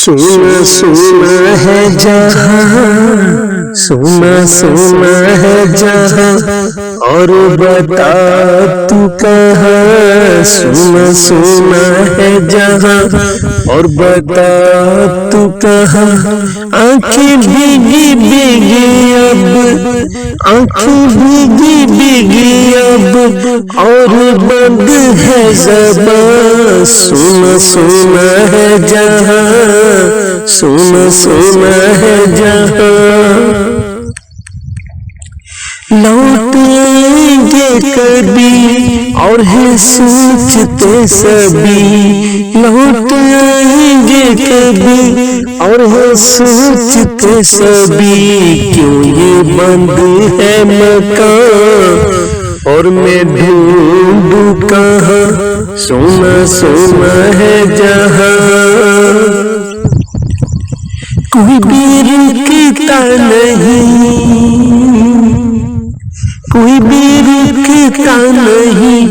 सोना सोना है जहाँ, सोना सोना है जहाँ, और बता तू कहाँ। सोना सोना है जहाँ, और बता तू कहाँ। आंखें भीगी भीगी अब, आंखें भीगी भीगी अब, और बंद है ज़बां। सोना सोना है जहाँ, सोना सोना है जहाँ। लौट आएंगे कभी और है सोचते सभी। लौट आएंगे कभी और है सोचते सभी। क्यों ये बंद है मकान और मैं ढूंढूं कहाँ। सोना सोना है जहाँ, कोई भी रुकता नहीं, कोई भी रुकता नहीं,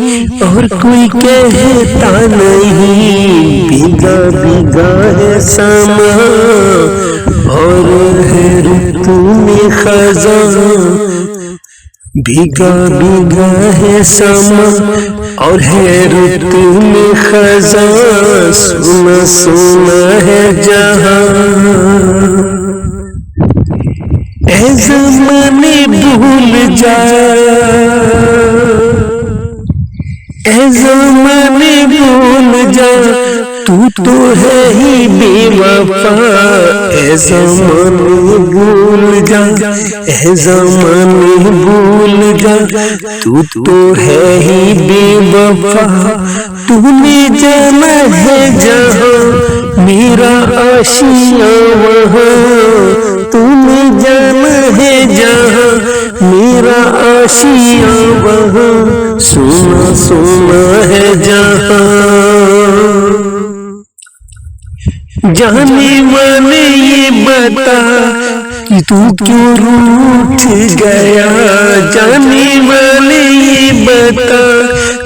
और कोई कहता नहीं। भीगा भीगा है समा और है ऋतु में खज़ां। भीगा भीगा है समा और है ऋतु में खज़ां। सोना सोना है जहाँ, ऐ ज़माने भूल जा, ऐ ज़माने भूल जा, तू तो है ही बेवफा। ऐ ज़माने भूल जा, ऐ ज़माने भूल जा, तू तो है ही बेवफा। तूने जाना है जहाँ, मेरा आशियाँ वहाँ। तूने जाना है जहाँ, मेरा आशियाँ वहाँ। सोना सोना है जहाँ, जाने वाले ये बता कि तू क्यों रूठ गया। जाने वाले ये बता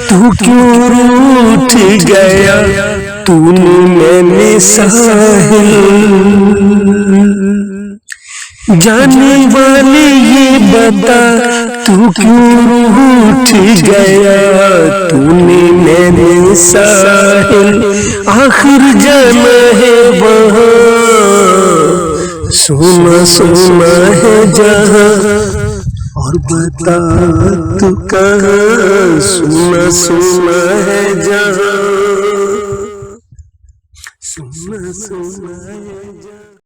तू क्यों रूठ गया। तूने मैंने साहिल, जाने वाले ये बता तू क्यों रूठ गया। तूने मैंने साहिल, आखिर जाना है वहाँ। सोना सोना है जहाँ, और बता तू कहाँ। सोना सोना है जहाँ, सोना सोना है जहाँ।